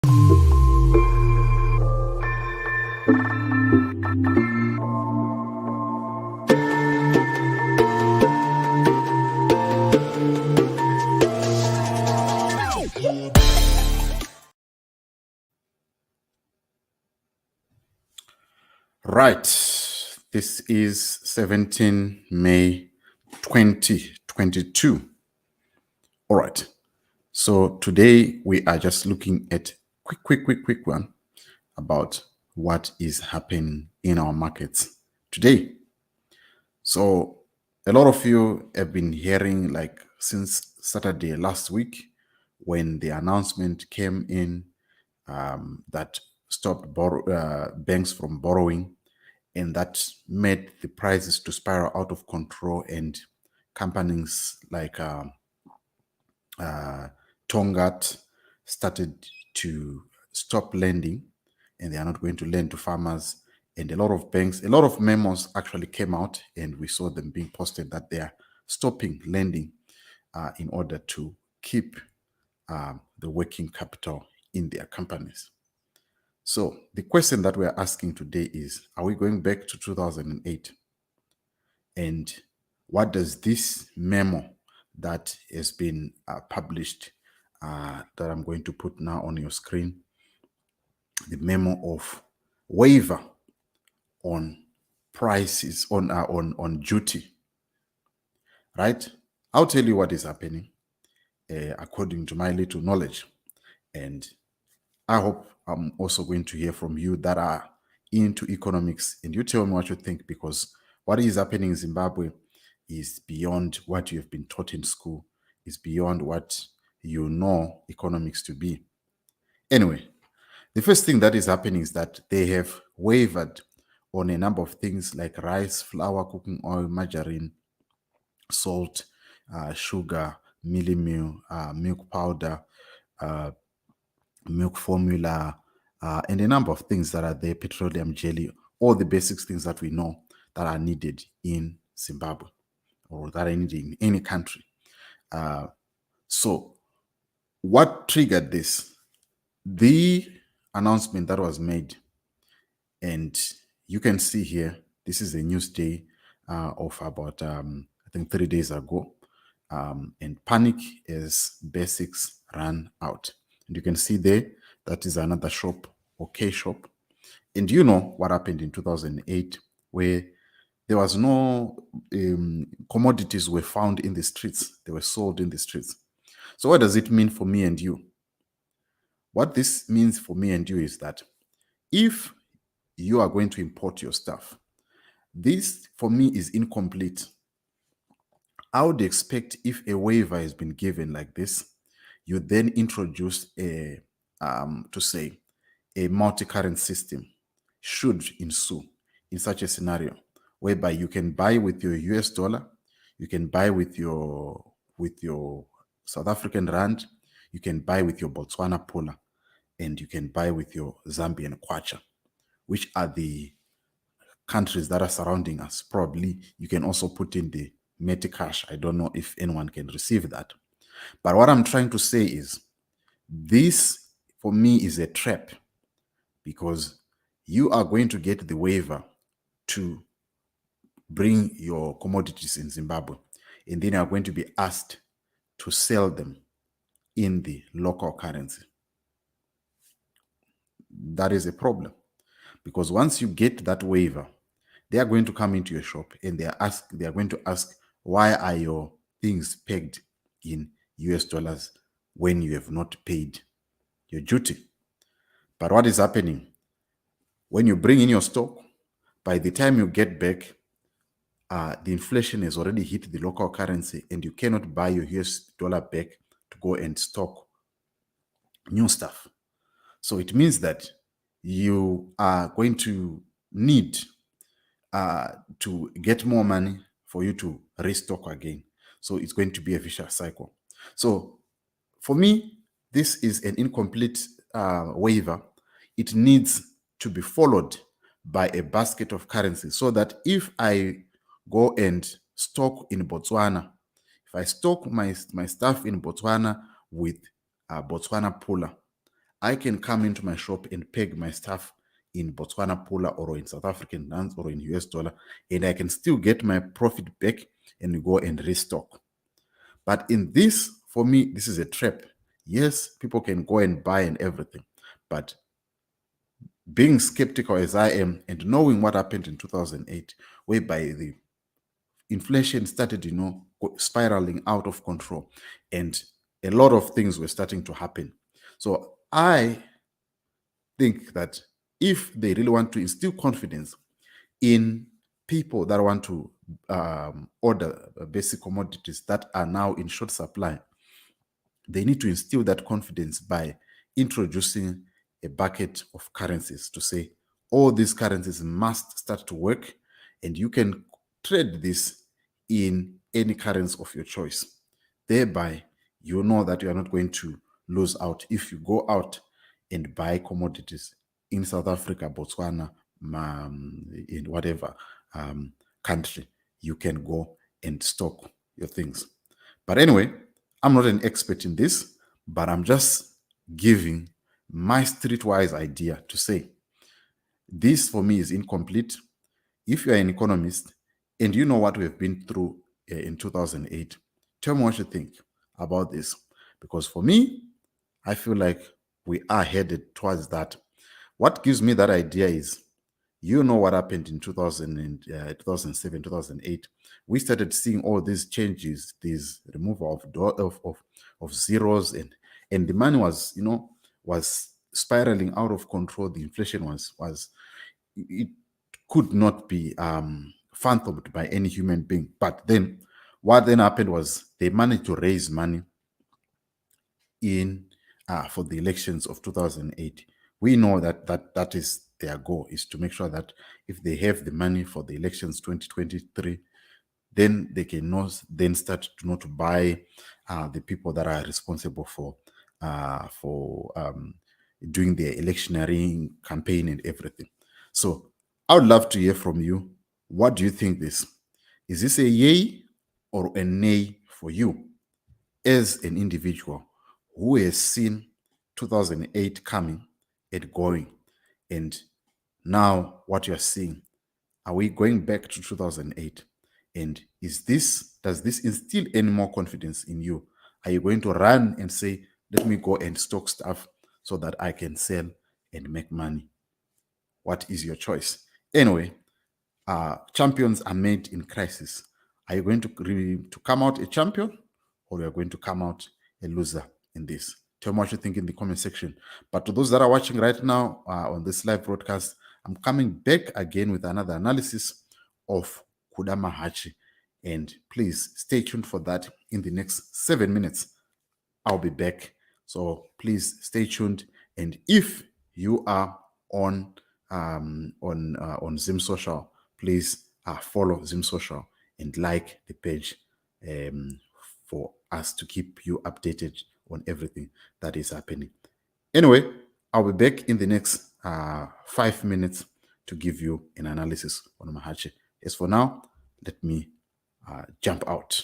Right. This is 17 May 2022. All right. So today we are just looking at quick one about what is happening in our markets today. So a lot of you have been hearing like since Saturday last week when the announcement came in that stopped banks from borrowing, and that made the prices to spiral out of control, and companies like Tongaat started to stop lending, and they are not going to lend to farmers. And a lot of banks, a lot of memos actually came out, and we saw them being posted that they are stopping lending in order to keep the working capital in their companies. So the question that we're asking today is, are we going back to 2008? And what does this memo that has been published, that I'm going to put now on your screen, the memo of waiver on prices, on duty, right? I'll tell you what is happening according to my little knowledge. And I hope I'm also going to hear from you that are into economics, and you tell me what you think, because what is happening in Zimbabwe is beyond what you have been taught in school, is beyond what you know economics to be. Anyway, the first thing that is happening is that they have wavered on a number of things like rice, flour, cooking oil, margarine, salt, sugar, mealie meal, milk powder, milk formula, and a number of things that are there, petroleum jelly, all the basic things that we know that are needed in Zimbabwe, or that are needed in any country. So what triggered this? The announcement that was made, and you can see here, this is a news day of about, I think 3 days ago, and panic as basics run out. And you can see there, that is another shop, or K-shop. And you know what happened in 2008, where there was no commodities were found in the streets. They were sold in the streets. So what does it mean for me and you? What this means for me and you is that if you are going to import your stuff, this for me is incomplete. I would expect, if a waiver has been given like this, you then introduce a multi-currency system should ensue in such a scenario, whereby you can buy with your US dollar, you can buy with your South African rand, you can buy with your Botswana pula, and you can buy with your Zambian kwacha, which are the countries that are surrounding us. Probably you can also put in the Meticash. I don't know if anyone can receive that. But what I'm trying to say is, this for me is a trap, because you are going to get the waiver to bring your commodities in Zimbabwe, and then you are going to be asked to sell them in the local currency. That is a problem, because once you get that waiver, they are going to come into your shop and they are going to ask, why are your things pegged in US dollars when you have not paid your duty? But what is happening? When you bring in your stock, by the time you get back, the inflation has already hit the local currency, and you cannot buy your US dollar back to go and stock new stuff. So it means that you are going to need to get more money for you to restock again. So it's going to be a vicious cycle. So for me, this is an incomplete waiver. It needs to be followed by a basket of currencies, so that if I go and stock in Botswana, if I stock my stuff in Botswana with Botswana pula, I can come into my shop and peg my stuff in Botswana Pula or in South African rands or in US dollar, and I can still get my profit back and go and restock. But in this, for me, this is a trap. Yes, people can go and buy and everything, but being skeptical as I am and knowing what happened in 2008, whereby the inflation started, spiraling out of control, and a lot of things were starting to happen. So I think that if they really want to instill confidence in people that want to order basic commodities that are now in short supply, they need to instill that confidence by introducing a bucket of currencies to say all these currencies must start to work, and you can trade this in any currency of your choice. Thereby, you know that you are not going to lose out if you go out and buy commodities in South Africa, Botswana, in whatever country. You can go and stock your things. But anyway, I'm not an expert in this, but I'm just giving my streetwise idea to say this for me is incomplete. If you're an economist and you know what we've been through in 2008, tell me what you think about this. Because for me, I feel like we are headed towards that. What gives me that idea is, you know what happened in 2007, 2008. We started seeing all these changes, this removal of zeros, and the money was, was spiraling out of control. The inflation was it could not be fathomed by any human being. But then what then happened was they managed to raise money in for the elections of 2008. We know that is their goal, is to make sure that if they have the money for the elections 2023, then they can then start to not buy the people that are responsible for doing their electioneering campaign and everything. So I would love to hear from you. What do you think this? Is this a yay or a nay for you as an individual who has seen 2008 coming and going, and now what you're seeing? Are we going back to 2008? And does this instill any more confidence in you? Are you going to run and say, let me go and stock stuff so that I can sell and make money? What is your choice? Anyway, champions are made in crisis. Are you going to come out a champion, or you are going to come out a loser in this? Tell me what you think in the comment section. But to those that are watching right now on this live broadcast, I'm coming back again with another analysis of Kudama Hachi. And please stay tuned for that. In the next 7 minutes, I'll be back. So please stay tuned. And if you are on Zim Social, please follow Zim Social and like the page for us to keep you updated on everything that is happening. Anyway, I'll be back in the next 5 minutes to give you an analysis on Mahachi. As for now, let me jump out.